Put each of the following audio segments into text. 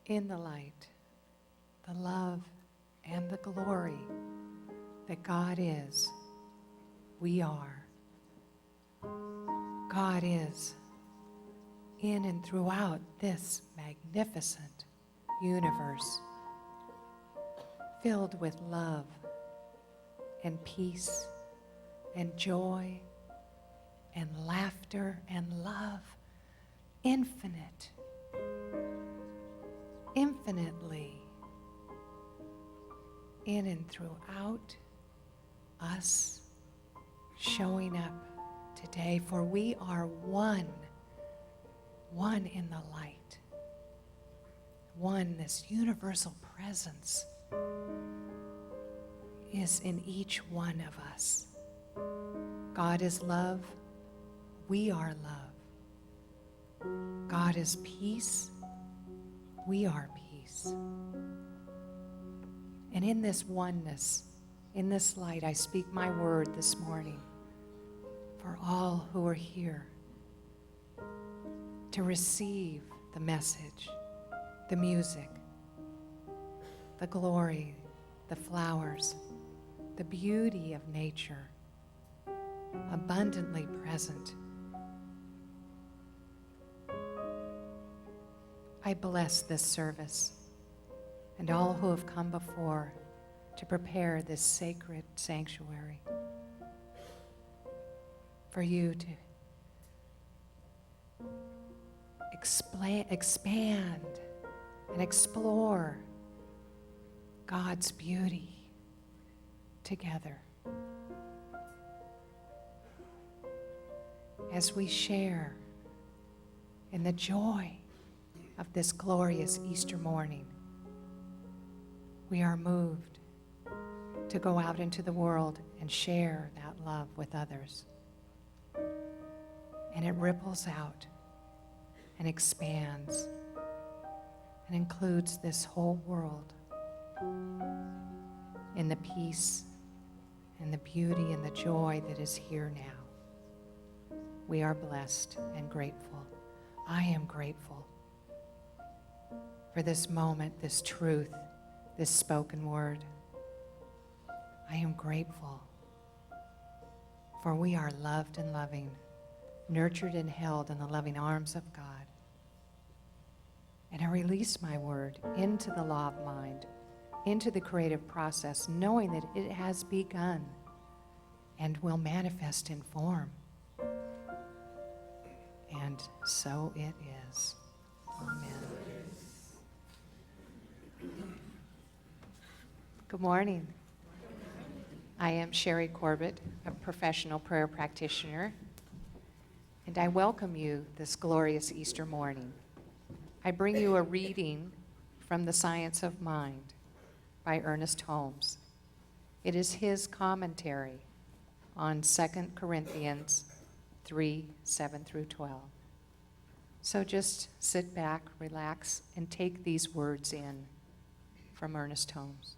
in the light, the love and the glory that God is, we are. God is in and throughout this magnificent universe, filled with love and peace and joy and laughter and love, infinitely in and throughout us, showing up today, for we are one in the light, one. This universal presence is in each one of us. God is love, we are love. God is peace, we are peace. And in this oneness, in this light, I speak my word this morning for all who are here to receive the message, the music, the glory, the flowers, the beauty of nature, abundantly present. I bless this service and all who have come before to prepare this sacred sanctuary for you to expand and explore God's beauty together as we share in the joy of this glorious Easter morning. We are moved to go out into the world and share that love with others. And it ripples out and expands and includes this whole world in the peace and the beauty and the joy that is here now. We are blessed and grateful. I am grateful for this moment, this truth, this spoken word. I am grateful for we are loved and loving, nurtured and held in the loving arms of God. And I release my word into the law of mind, into the creative process, knowing that it has begun and will manifest in form. And so it is. Amen. Good morning. I am Sherry Corbett, a professional prayer practitioner, and I welcome you this glorious Easter morning. I bring you a reading from The Science of Mind by Ernest Holmes. It is his commentary on 2 Corinthians 3:7-12. So just sit back, relax, and take these words in from Ernest Holmes.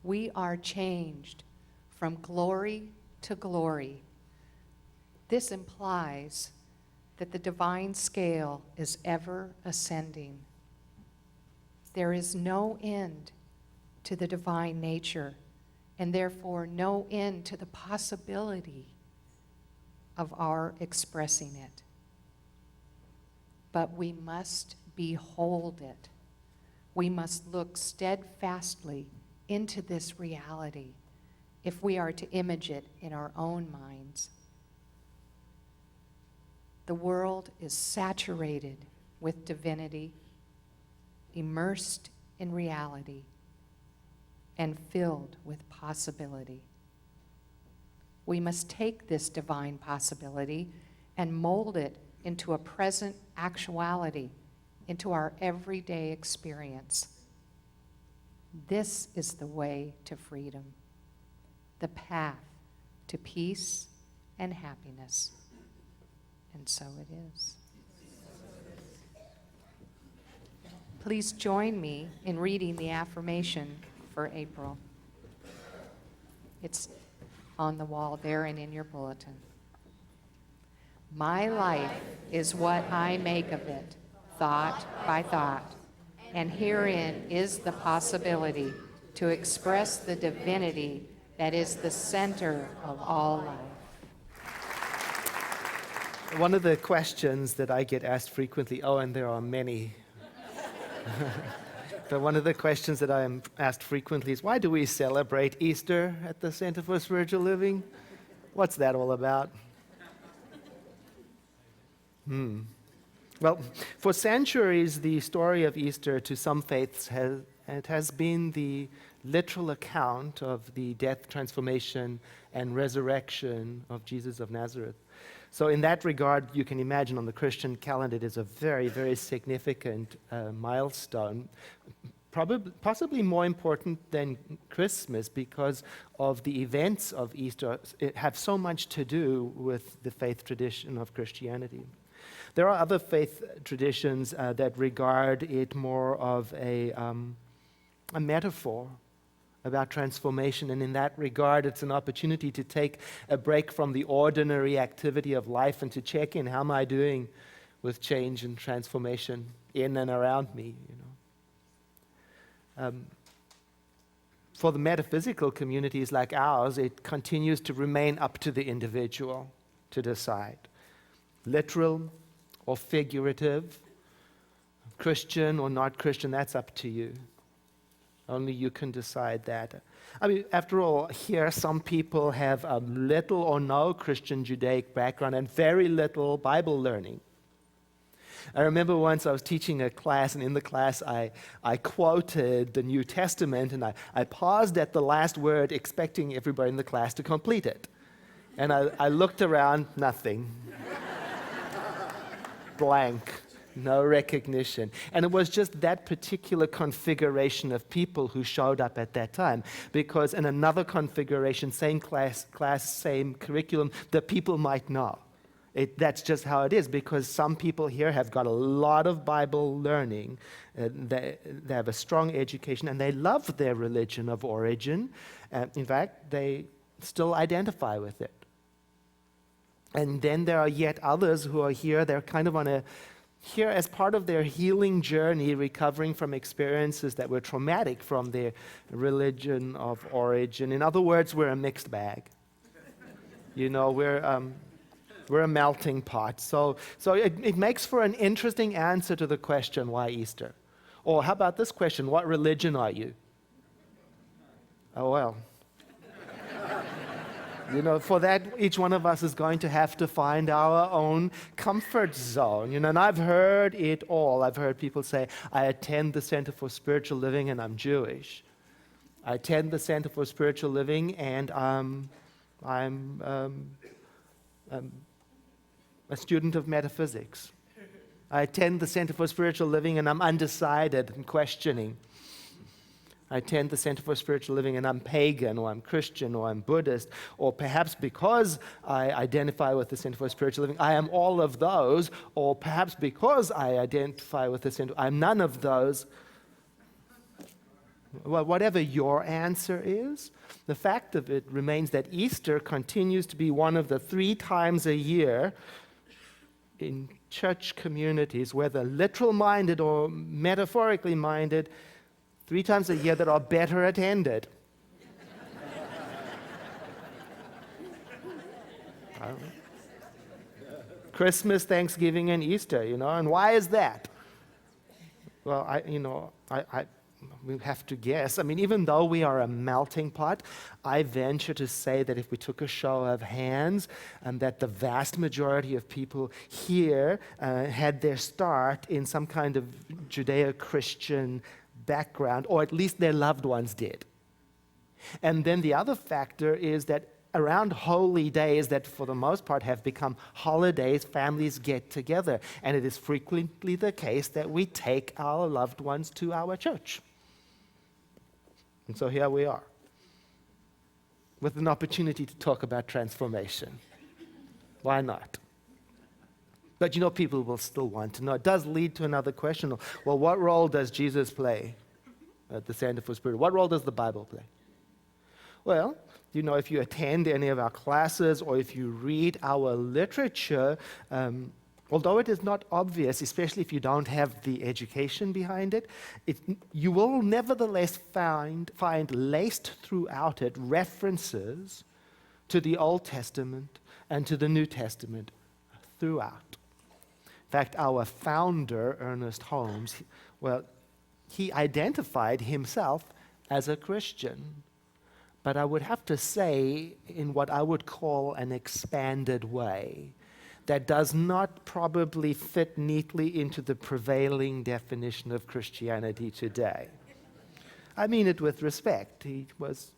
We are changed from glory to glory. This implies that the divine scale is ever ascending. There is no end to the divine nature, and therefore no end to the possibility of our expressing it. But we must behold it. We must look steadfastly into this reality if we are to image it in our own minds. The world is saturated with divinity, immersed in reality, and filled with possibility. We must take this divine possibility and mold it into a present actuality, into our everyday experience. This is the way to freedom, the path to peace and happiness. And so it is. Please join me in reading the affirmation for April. It's on the wall there and in your bulletin. My life is what I make of it, thought by thought. And herein is the possibility to express the divinity that is the center of all life. One of the questions that I get asked frequently, and there are many, but one of the questions that I am asked frequently is, why do we celebrate Easter at the Center for Spiritual Living? What's that all about? Well, for centuries, the story of Easter to some faiths has been the literal account of the death, transformation, and resurrection of Jesus of Nazareth. So in that regard, you can imagine on the Christian calendar, it is a very, very significant milestone, possibly more important than Christmas, because of the events of Easter have so much to do with the faith tradition of Christianity. There are other faith traditions that regard it more of a metaphor about transformation, and in that regard, it's an opportunity to take a break from the ordinary activity of life and to check in, how am I doing with change and transformation in and around me, For the metaphysical communities like ours, it continues to remain up to the individual to decide. Literal or figurative, Christian or not Christian, that's up to you. Only you can decide that. I mean, after all, here some people have little or no Christian Judaic background and very little Bible learning. I remember once I was teaching a class, and in the class I quoted the New Testament, and I paused at the last word expecting everybody in the class to complete it. And I looked around, nothing. Blank. No recognition. And it was just that particular configuration of people who showed up at that time. Because in another configuration, same class, same curriculum, the people might know. That's just how it is, because some people here have got a lot of Bible learning. They have a strong education, and they love their religion of origin. In fact, they still identify with it. And then there are yet others who are here, they're kind of here as part of their healing journey, recovering from experiences that were traumatic from their religion of origin. In other words, we're a mixed bag. We're a melting pot. So it makes for an interesting answer to the question, why Easter? Or how about this question, what religion are you? Oh, well. For that, each one of us is going to have to find our own comfort zone. And I've heard it all. I've heard people say, I attend the Center for Spiritual Living and I'm Jewish. I attend the Center for Spiritual Living and I'm a student of metaphysics. I attend the Center for Spiritual Living and I'm undecided and questioning. I attend the Center for Spiritual Living and I'm pagan, or I'm Christian, or I'm Buddhist, or perhaps because I identify with the Center for Spiritual Living, I am all of those, or perhaps because I identify with the Center, I'm none of those. Well, whatever your answer is, the fact of it remains that Easter continues to be one of the 3 times a year in church communities, whether literal-minded or metaphorically minded, 3 times a year that are better attended. Christmas, Thanksgiving, and Easter, and why is that? Well, we have to guess. I mean, even though we are a melting pot, I venture to say that if we took a show of hands, and that the vast majority of people here had their start in some kind of Judeo-Christian background, or at least their loved ones did. And then the other factor is that around holy days that for the most part have become holidays, families get together. And it is frequently the case that we take our loved ones to our church. And so here we are, with an opportunity to talk about transformation. Why not? But people will still want to know. It does lead to another question. Well, what role does Jesus play at the Center for Spirit? What role does the Bible play? Well, if you attend any of our classes or if you read our literature, although it is not obvious, especially if you don't have the education behind it, you will nevertheless find laced throughout it references to the Old Testament and to the New Testament throughout. In fact, our founder, Ernest Holmes, he identified himself as a Christian, but I would have to say in what I would call an expanded way that does not probably fit neatly into the prevailing definition of Christianity today. I mean it with respect. He was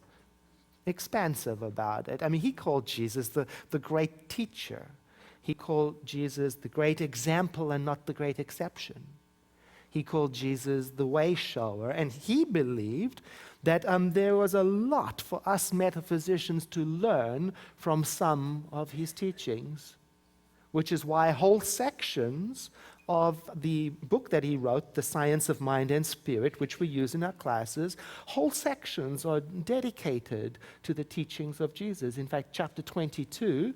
expansive about it. I mean, he called Jesus the great teacher. He called Jesus the great example and not the great exception. He called Jesus the way shower, and he believed that there was a lot for us metaphysicians to learn from some of his teachings, which is why whole sections of the book that he wrote, The Science of Mind and Spirit, which we use in our classes, whole sections are dedicated to the teachings of Jesus. In fact, chapter 22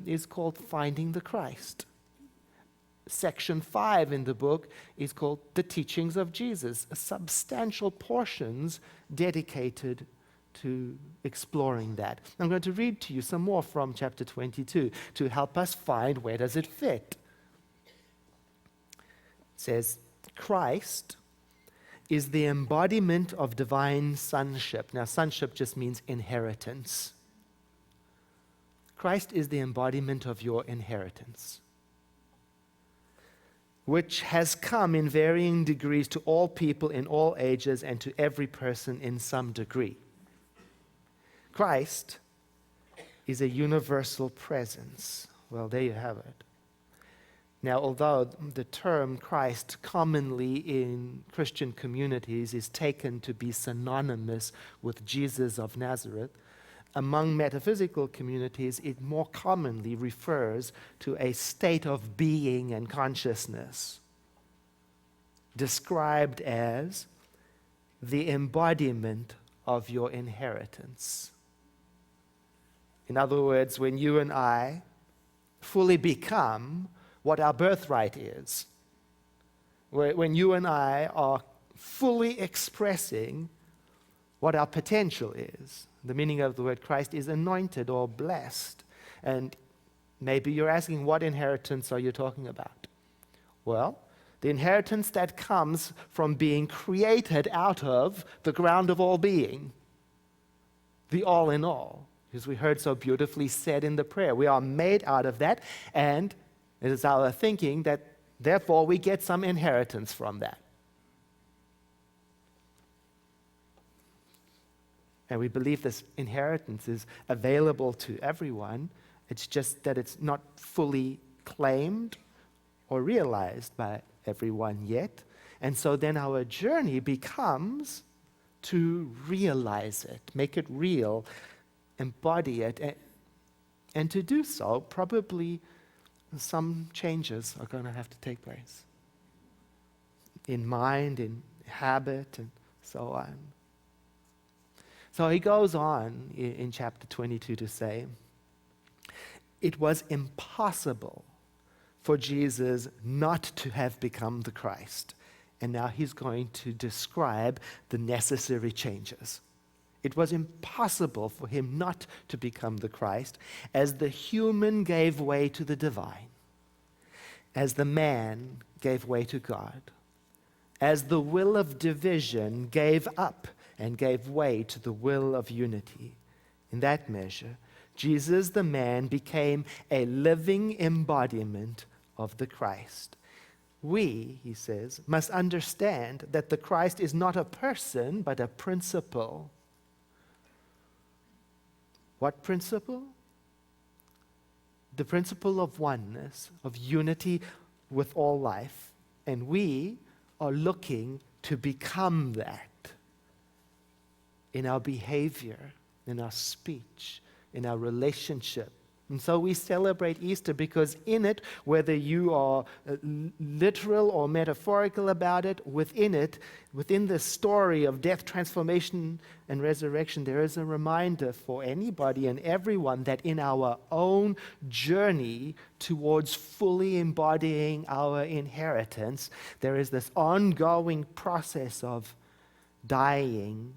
is called Finding the Christ. Section 5 in the book is called The Teachings of Jesus, substantial portions dedicated to exploring that. I'm going to read to you some more from chapter 22 to help us find where does it fit. It says, Christ is the embodiment of divine sonship. Now, sonship just means inheritance. Christ is the embodiment of your inheritance, which has come in varying degrees to all people in all ages and to every person in some degree. Christ is a universal presence. Well, there you have it. Now, although the term Christ commonly in Christian communities is taken to be synonymous with Jesus of Nazareth, among metaphysical communities, it more commonly refers to a state of being and consciousness, described as the embodiment of your inheritance. In other words, when you and I fully become what our birthright is, when you and I are fully expressing what our potential is. The meaning of the word Christ is anointed or blessed. And maybe you're asking, what inheritance are you talking about? Well, the inheritance that comes from being created out of the ground of all being, the all in all, as we heard so beautifully said in the prayer. We are made out of that, and it is our thinking that therefore we get some inheritance from that. And we believe this inheritance is available to everyone. It's just that it's not fully claimed or realized by everyone yet. And so then our journey becomes to realize it, make it real, embody it. And to do so, probably some changes are going to have to take place in mind, in habit, and so on. So he goes on in chapter 22 to say, it was impossible for Jesus not to have become the Christ. And now he's going to describe the necessary changes. It was impossible for him not to become the Christ, as the human gave way to the divine, as the man gave way to God, as the will of division gave up and gave way to the will of unity. In that measure, Jesus the man became a living embodiment of the Christ. We, he says, must understand that the Christ is not a person, but a principle. What principle? The principle of oneness, of unity with all life. And we are looking to become that in our behavior, in our speech, in our relationship And so we celebrate Easter because in it, whether you are literal or metaphorical about it, within the story of death, transformation, and resurrection, there is a reminder for anybody and everyone that in our own journey towards fully embodying our inheritance, there is this ongoing process of dying,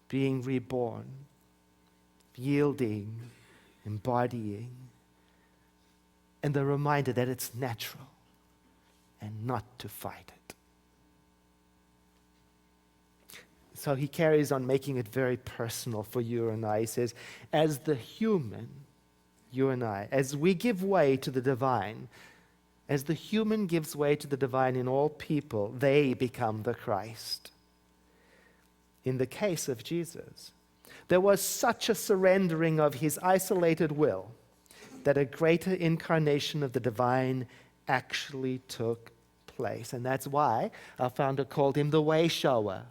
being reborn, yielding, embodying, and the reminder that it's natural and not to fight it. So he carries on making it very personal for you and I. He says, as the human, you and I, as we give way to the divine, as the human gives way to the divine in all people, they become the Christ. In the case of Jesus, there was such a surrendering of his isolated will that a greater incarnation of the divine actually took place. And that's why our founder called him the way shower,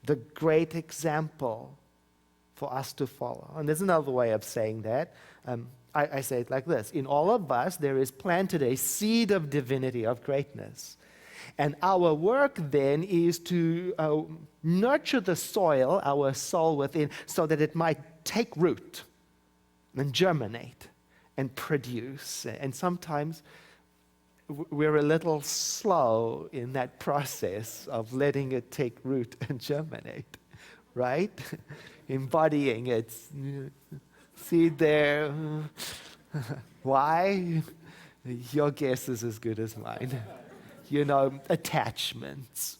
the great example for us to follow. And there's another way of saying that. I say it like this. In all of us, there is planted a seed of divinity, of greatness. And our work then is to nurture the soil, our soul within, so that it might take root and germinate and produce. And sometimes we're a little slow in that process of letting it take root and germinate, right? Embodying it. Seed there. Why? Your guess is as good as mine. Attachments,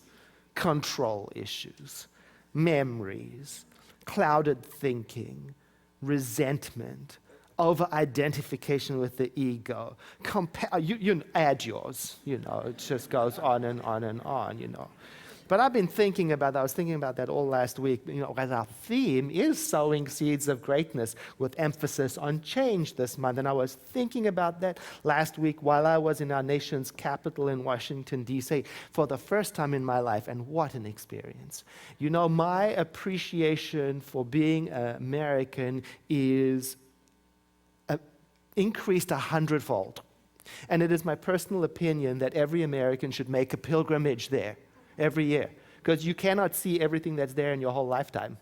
control issues, memories, clouded thinking, resentment, over-identification with the ego. You add yours, it just goes on and on and on, But I've been thinking about that. I was thinking about that all last week. As our theme is sowing seeds of greatness with emphasis on change this month. And I was thinking about that last week while I was in our nation's capital in Washington, D.C. for the first time in my life. And what an experience. My appreciation for being American is increased 100-fold. And it is my personal opinion that every American should make a pilgrimage there every year, because you cannot see everything that's there in your whole lifetime,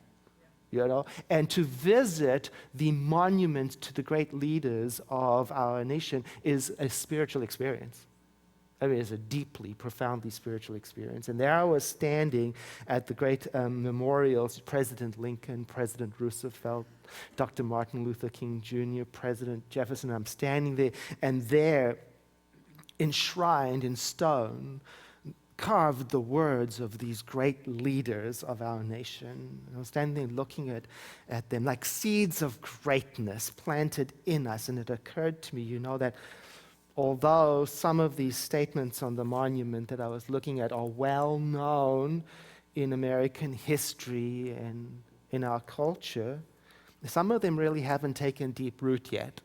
and to visit the monuments to the great leaders of our nation is a spiritual experience. It's a deeply, profoundly spiritual experience. And there I was standing at the great memorials, President Lincoln, President Roosevelt, Dr. Martin Luther King Jr., President Jefferson. I'm standing there, and there, enshrined in stone, carved the words of these great leaders of our nation. I was standing there looking at them like seeds of greatness planted in us. And it occurred to me, that although some of these statements on the monument that I was looking at are well known in American history and in our culture, some of them really haven't taken deep root yet.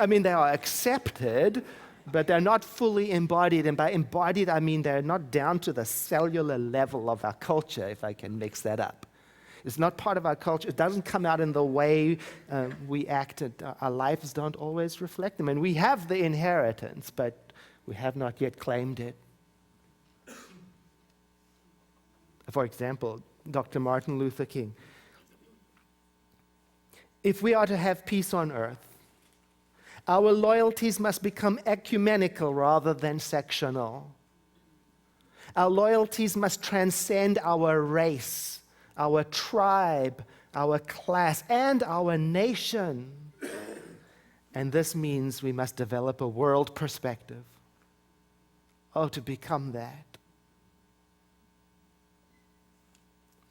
They are accepted, but they're not fully embodied. And by embodied, I mean they're not down to the cellular level of our culture, if I can mix that up. It's not part of our culture. It doesn't come out in the way we act. Our lives don't always reflect them. And we have the inheritance, but we have not yet claimed it. For example, Dr. Martin Luther King. If we are to have peace on earth, our loyalties must become ecumenical rather than sectional. Our loyalties must transcend our race, our tribe, our class, and our nation. And this means we must develop a world perspective. To become that.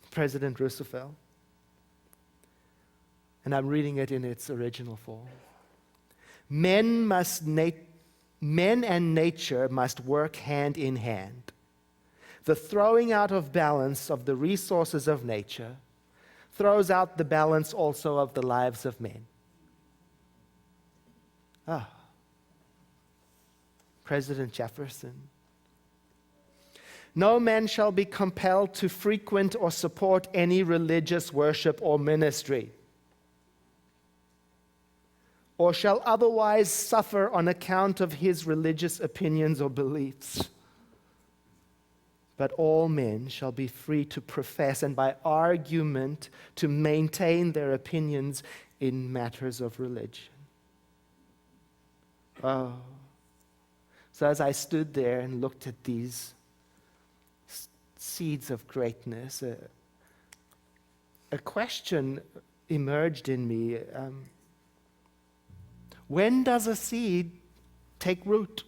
President Roosevelt. And I'm reading it in its original form. Men and nature must work hand in hand. The throwing out of balance of the resources of nature throws out the balance also of the lives of men. President Jefferson. No man shall be compelled to frequent or support any religious worship or ministry, or shall otherwise suffer on account of his religious opinions or beliefs. But all men shall be free to profess and by argument to maintain their opinions in matters of religion. Oh. So as I stood there and looked at these seeds of greatness, a question emerged in me. When does a seed take root?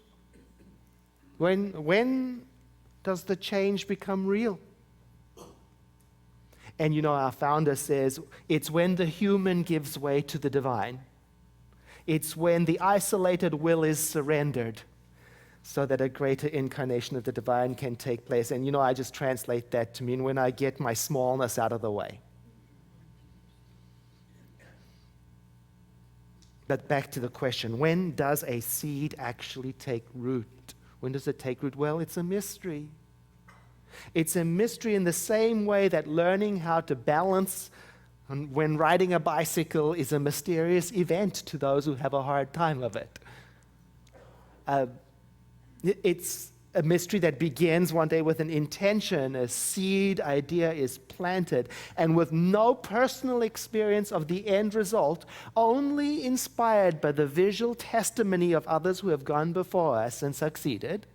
When does the change become real? And you know, our founder says, it's when the human gives way to the divine. It's when the isolated will is surrendered so that a greater incarnation of the divine can take place. And you know, I just translate that to mean when I get my smallness out of the way. But back to the question, when does a seed actually take root? When does it take root? Well, it's a mystery. It's a mystery in the same way that learning how to balance when riding a bicycle is a mysterious event to those who have a hard time of it. It's a mystery that begins one day with an intention, a seed idea is planted, and with no personal experience of the end result, only inspired by the visual testimony of others who have gone before us and succeeded,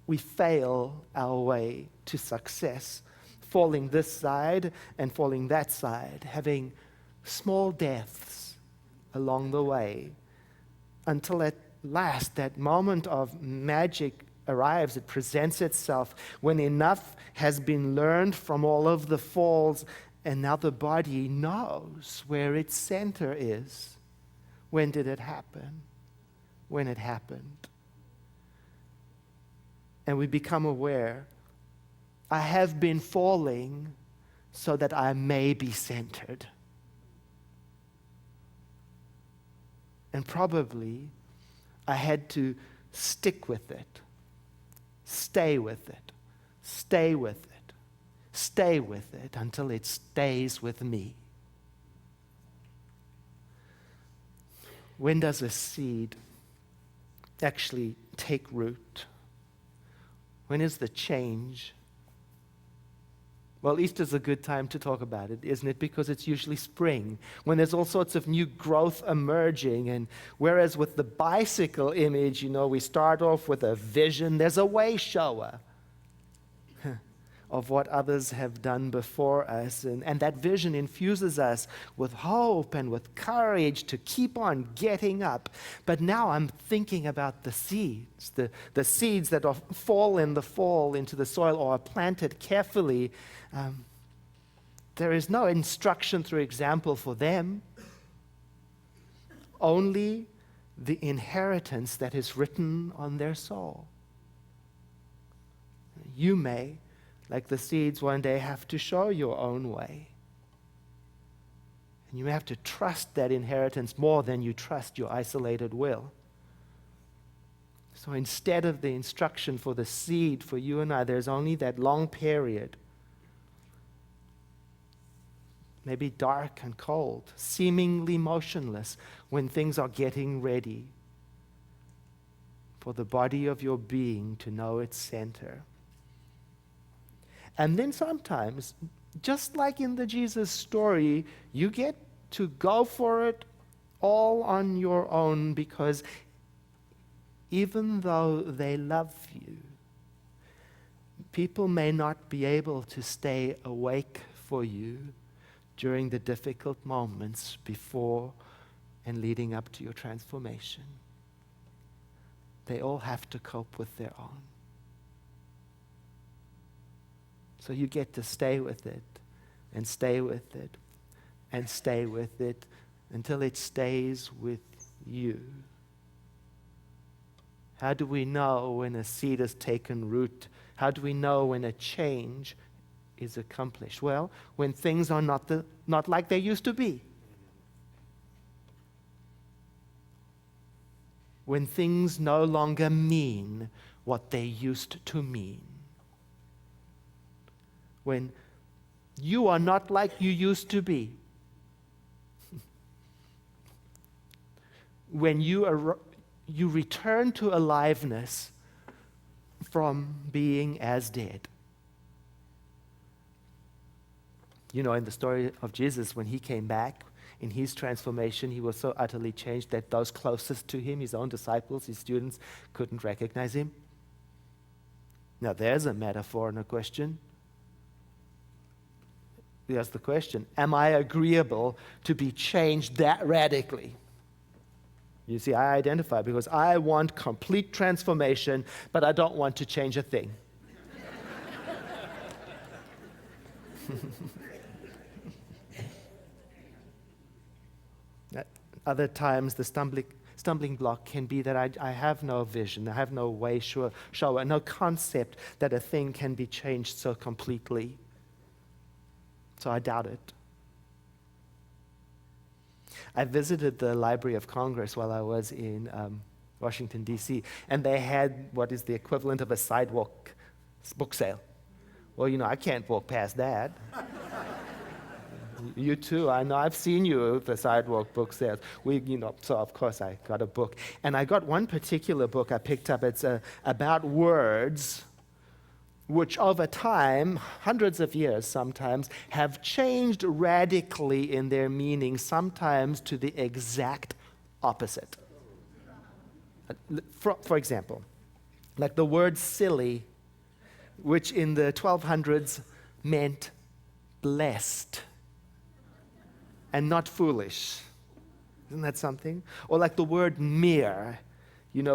we fail our way to success, falling this side and falling that side, having small deaths along the way, until at last that moment of magic arrives. It presents itself when enough has been learned from all of the falls, and now the body knows where its center is. When did it happen? When it happened. And we become aware, I have been falling so that I may be centered. And probably I had to stick with it, stay with it, stay with it, stay with it until it stays with me. When does a seed actually take root? When is the change? Well, Easter's a good time to talk about it, isn't it? Because it's usually spring, when there's all sorts of new growth emerging. And whereas with the bicycle image, you know, we start off with a vision, there's a way shower of what others have done before us. And that vision infuses us with hope and with courage to keep on getting up. But now I'm thinking about the seeds, the seeds that fall in the fall into the soil or are planted carefully. There is no instruction through example for them, only the inheritance that is written on their soul. You may, like the seeds, one day have to show your own way. And you have to trust that inheritance more than you trust your isolated will. So instead of the instruction for the seed, for you and I, there's only that long period, maybe dark and cold, seemingly motionless, when things are getting ready for the body of your being to know its center. And then sometimes, just like in the Jesus story, you get to go for it all on your own, because even though they love you, people may not be able to stay awake for you during the difficult moments before and leading up to your transformation. They all have to cope with their own. So you get to stay with it and stay with it and stay with it until it stays with you. How do we know when a seed has taken root? How do we know when a change is accomplished? Well, when things are not like they used to be. When things no longer mean what they used to mean. When you are not like you used to be. When you return to aliveness from being as dead. You know, in the story of Jesus, when he came back in his transformation, he was so utterly changed that those closest to him, his own disciples, his students, couldn't recognize him. Now, there's a metaphor and a question. There's the question, am I agreeable to be changed that radically? You see, I identify because I want complete transformation, but I don't want to change a thing. At other times, the stumbling block can be that I have no vision, I have no way, show, no concept that a thing can be changed so completely. So I doubt it. I visited the Library of Congress while I was in Washington, D.C., and they had what is the equivalent of a sidewalk book sale. Well, you know, I can't walk past that. You too, I know, I've seen you at the sidewalk book sales. So of course I got a book. And I got one particular book I picked up. It's about words which over time, hundreds of years sometimes, have changed radically in their meaning, sometimes to the exact opposite. For example, like the word silly, which in the 1200s meant blessed and not foolish. Isn't that something? Or like the word mere, he's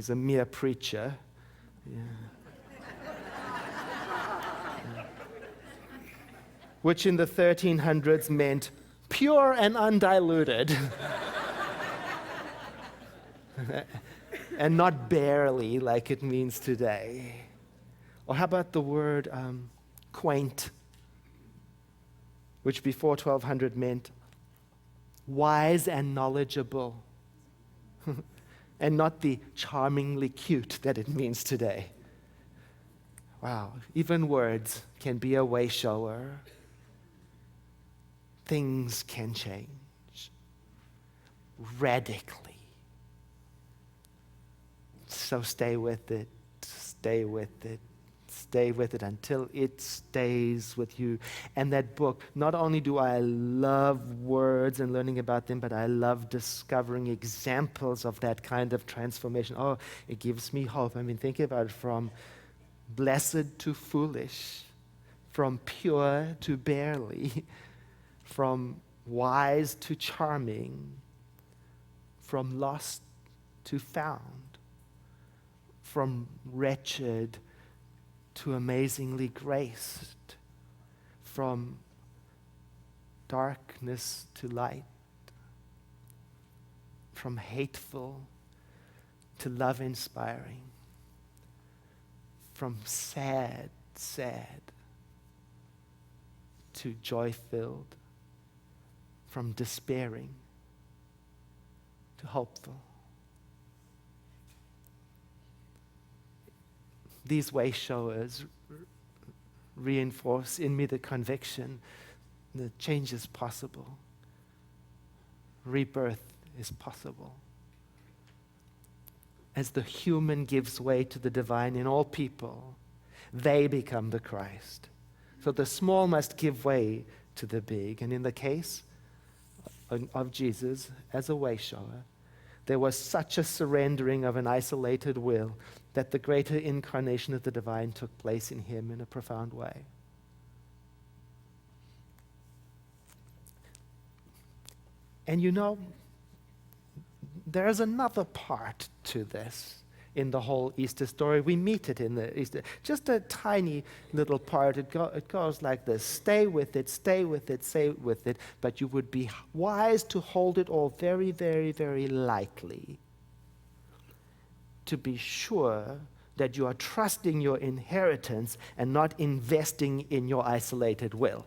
a mere preacher. Yeah. Which in the 1300s meant pure and undiluted. And not barely like it means today. Or how about the word quaint, which before 1200 meant wise and knowledgeable. And not the charmingly cute that it means today. Wow, even words can be a way shower. Things can change radically. So stay with it, stay with it, stay with it until it stays with you. And that book, not only do I love words and learning about them, but I love discovering examples of that kind of transformation. Oh, it gives me hope. I mean, think about it, from blessed to foolish, from pure to barely, from wise to charming, from lost to found, from wretched to amazingly graced, from darkness to light, from hateful to love-inspiring, from sad to joy-filled, from despairing to hopeful. These way showers reinforce in me the conviction that change is possible. Rebirth is possible. As the human gives way to the divine in all people, they become the Christ. So the small must give way to the big. And in the case of Jesus as a way shower, there was such a surrendering of an isolated will that the greater incarnation of the divine took place in him in a profound way. And you know, there's another part to this in the whole Easter story. We meet it in the Easter, just a tiny little part. It goes like this: stay with it, stay with it, stay with it, but you would be wise to hold it all very, very, very lightly, to be sure that you are trusting your inheritance and not investing in your isolated will.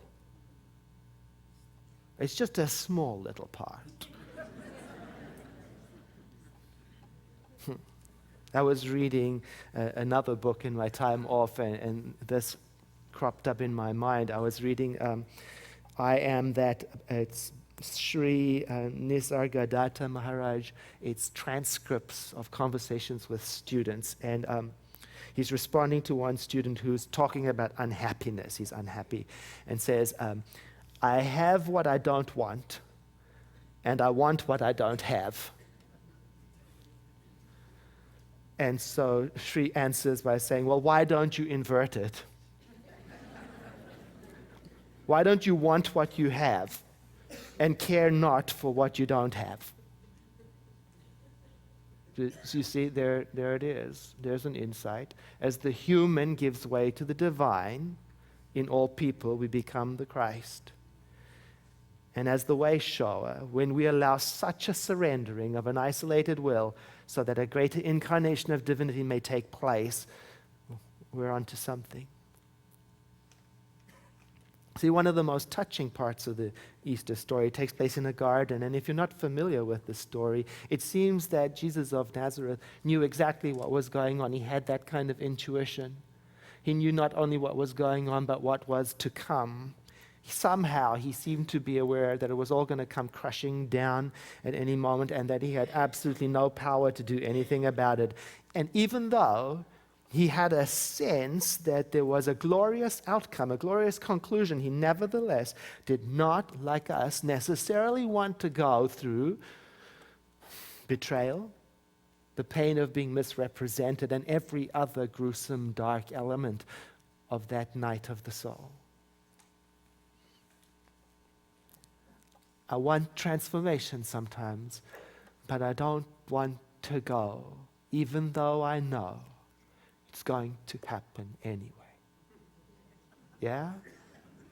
It's just a small little part. I was reading another book in my time off, and this cropped up in my mind. I was reading I Am That, it's Sri Nisargadatta Maharaj. It's transcripts of conversations with students. And he's responding to one student who's talking about unhappiness. He's unhappy and says, I have what I don't want, and I want what I don't have. And so Sri answers by saying, well, why don't you invert it? Why don't you want what you have and care not for what you don't have? You see, there it is. There's an insight. As the human gives way to the divine, in all people we become the Christ. And as the way shower, when we allow such a surrendering of an isolated will so that a greater incarnation of divinity may take place, we're onto something. See, one of the most touching parts of the Easter story takes place in a garden. And if you're not familiar with the story, it seems that Jesus of Nazareth knew exactly what was going on. He had that kind of intuition. He knew not only what was going on, but what was to come. Somehow he seemed to be aware that it was all going to come crushing down at any moment and that he had absolutely no power to do anything about it. And even though he had a sense that there was a glorious outcome, a glorious conclusion, he nevertheless did not, like us, necessarily want to go through betrayal, the pain of being misrepresented, and every other gruesome, dark element of that night of the soul. I want transformation sometimes, but I don't want to go, even though I know it's going to happen anyway. Yeah?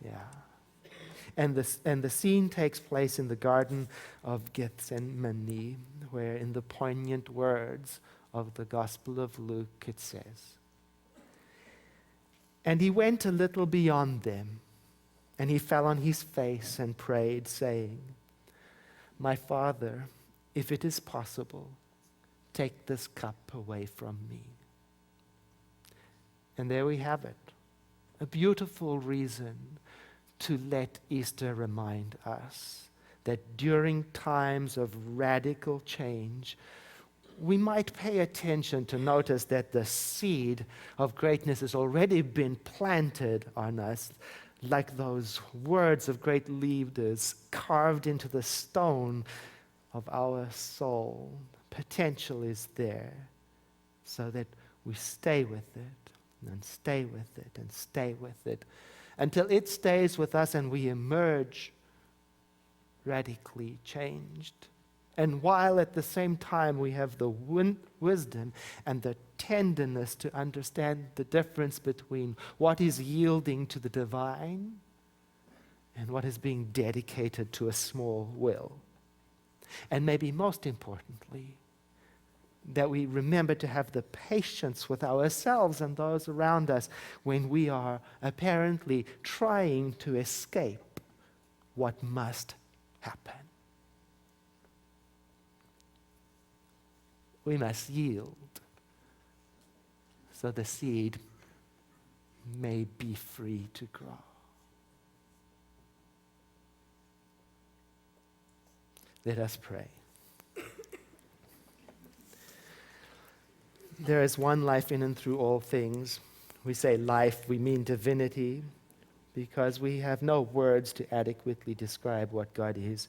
Yeah. And the scene takes place in the Garden of Gethsemane, where in the poignant words of the Gospel of Luke it says, and he went a little beyond them, and he fell on his face and prayed, saying, my Father, if it is possible, take this cup away from me. And there we have it, a beautiful reason to let Easter remind us that during times of radical change, we might pay attention to notice that the seed of greatness has already been planted on us, like those words of great leaders carved into the stone of our soul. Potential is there so that we stay with it and stay with it and stay with it until it stays with us and we emerge radically changed. And while at the same time we have the wisdom and the tenderness to understand the difference between what is yielding to the divine and what is being dedicated to a small will. And maybe most importantly, that we remember to have the patience with ourselves and those around us when we are apparently trying to escape what must happen. We must yield so the seed may be free to grow. Let us pray. There is one life in and through all things. We say life, we mean divinity, because we have no words to adequately describe what God is.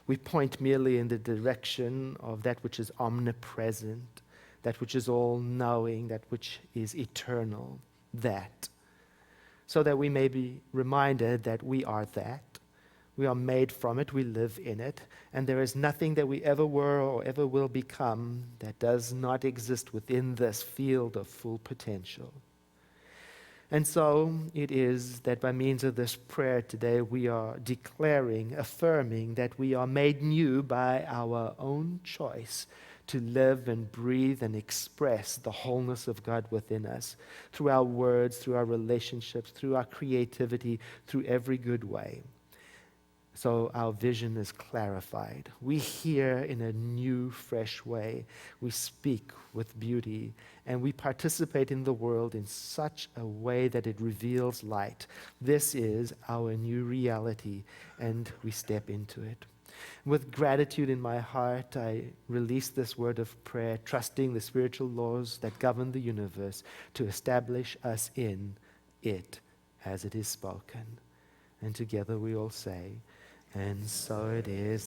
We point merely in the direction of that which is omnipresent, that which is all-knowing, that which is eternal, that. So that we may be reminded that we are that. We are made from it, we live in it, and there is nothing that we ever were or ever will become that does not exist within this field of full potential. And so it is that by means of this prayer today, we are declaring, affirming that we are made new by our own choice to live and breathe and express the wholeness of God within us through our words, through our relationships, through our creativity, through every good way. So our vision is clarified. We hear in a new, fresh way. We speak with beauty, and we participate in the world in such a way that it reveals light. This is our new reality, and we step into it. With gratitude in my heart, I release this word of prayer, trusting the spiritual laws that govern the universe to establish us in it as it is spoken. And together we all say, and so it is.